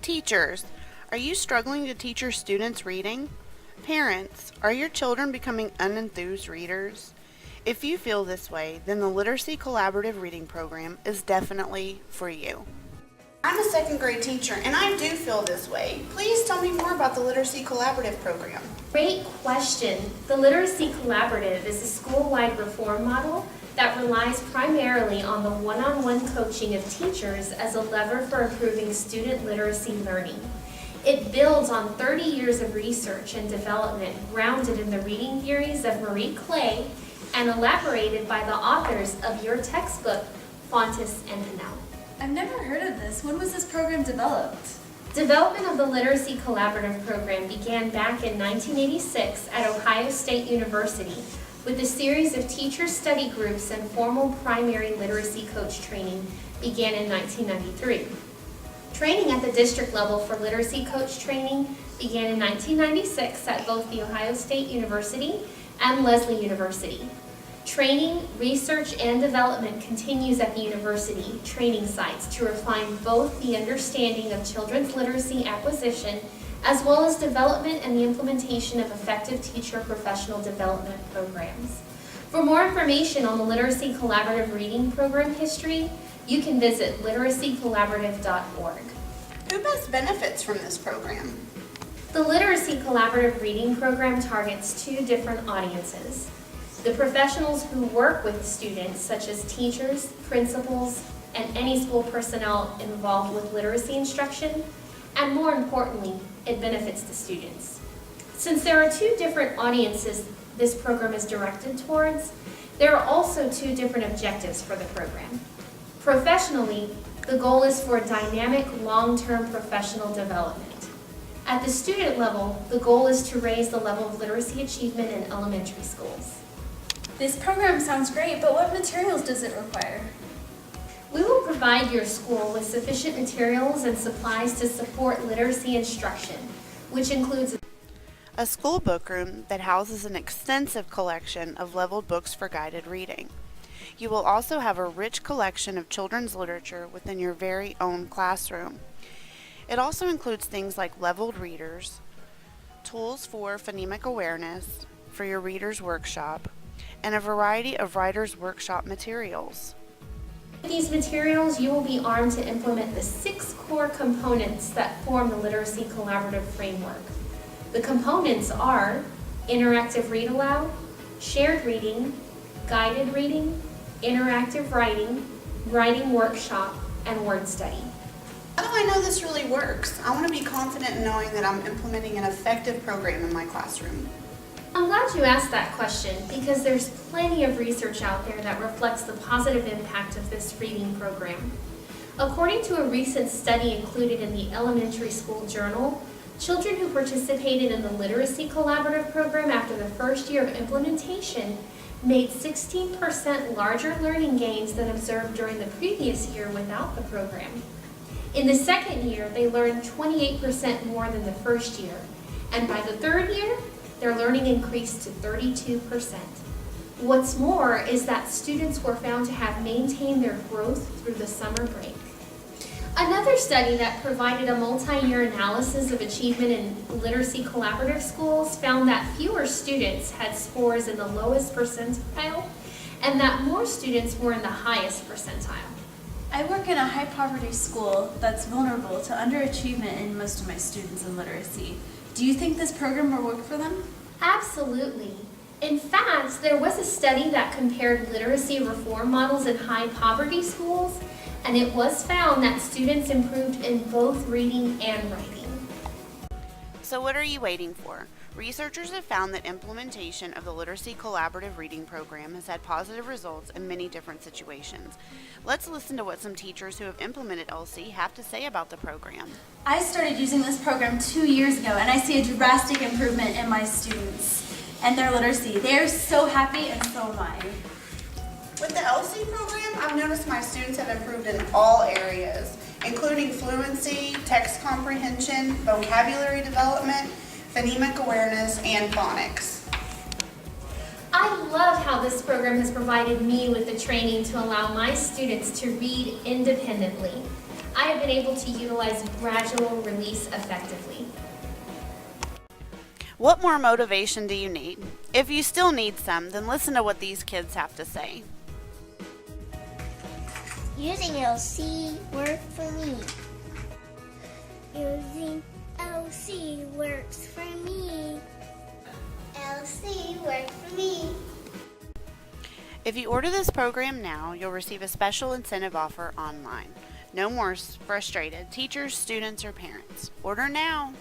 Teachers, are you struggling to teach your students reading? Parents, are your children becoming unenthused readers? If you feel this way, then the Literacy Collaborative Reading Program is definitely for you. I'm a second grade teacher and I do feel this way. Please tell me more about the Literacy Collaborative Program. Great question. The Literacy Collaborative is a school-wide reform model that relies primarily on the one-on-one coaching of teachers as a lever for improving student literacy learning. It builds on 30 years of research and development grounded in the reading theories of Marie Clay and elaborated by the authors of your textbook, Fontes and Pinnell. I've never heard of this. When was this program developed? Development of the Literacy Collaborative Program began back in 1986 at Ohio State University with a series of teacher study groups, and formal primary literacy coach training began in 1993. Training at the district level for literacy coach training began in 1996 at both the Ohio State University and Lesley University. Training, research, and development continues at the university training sites to refine both the understanding of children's literacy acquisition as well as development and the implementation of effective teacher professional development programs. For more information on the Literacy Collaborative Reading Program history, you can visit literacycollaborative.org. Who best benefits from this program? The Literacy Collaborative Reading Program targets two different audiences: the professionals who work with students, such as teachers, principals, and any school personnel involved with literacy instruction, and more importantly, it benefits the students. Since there are two different audiences this program is directed towards, there are also two different objectives for the program. Professionally, the goal is for dynamic, long-term professional development. At the student level, the goal is to raise the level of literacy achievement in elementary schools. This program sounds great, but what materials does it require? We will provide your school with sufficient materials and supplies to support literacy instruction, which includes a school book room that houses an extensive collection of leveled books for guided reading. You will also have a rich collection of children's literature within your very own classroom. It also includes things like leveled readers, tools for phonemic awareness for your reader's workshop, and a variety of writer's workshop materials. With these materials, you will be armed to implement the 6 core components that form the Literacy Collaborative Framework. The components are interactive read aloud, shared reading, guided reading, interactive writing, writing workshop, and word study. How do I know this really works? I want to be confident in knowing that I'm implementing an effective program in my classroom. I'm glad you asked that question because there's plenty of research out there that reflects the positive impact of this reading program. According to a recent study included in the Elementary School Journal, children who participated in the Literacy Collaborative Program after the first year of implementation made 16% larger learning gains than observed during the previous year without the program. In the second year, they learned 28% more than the first year, and by the third year, their learning increased to 32%. What's more is that students were found to have maintained their growth through the summer break. Another study that provided a multi-year analysis of achievement in literacy collaborative schools found that fewer students had scores in the lowest percentile and that more students were in the highest percentile. I work in a high-poverty school that's vulnerable to underachievement in most of my students in literacy. Do you think this program will work for them? Absolutely. In fact, there was a study that compared literacy reform models in high-poverty schools, and it was found that students improved in both reading and writing. So what are you waiting for? Researchers have found that implementation of the Literacy Collaborative Reading Program has had positive results in many different situations. Let's listen to what some teachers who have implemented LC have to say about the program. I started using this program 2 years ago, and I see a drastic improvement in my students and their literacy. They are so happy, and so am I. With the LC program, I've noticed my students have improved in all areas, including fluency, text comprehension, vocabulary development, phonemic awareness, and phonics. I love how this program has provided me with the training to allow my students to read independently. I have been able to utilize gradual release effectively. What more motivation do you need? If you still need some, then listen to what these kids have to say. Using LC worked for me. Using LC works for me. LC worked for me. If you order this program now, you'll receive a special incentive offer online. No more frustrated teachers, students, or parents. Order now.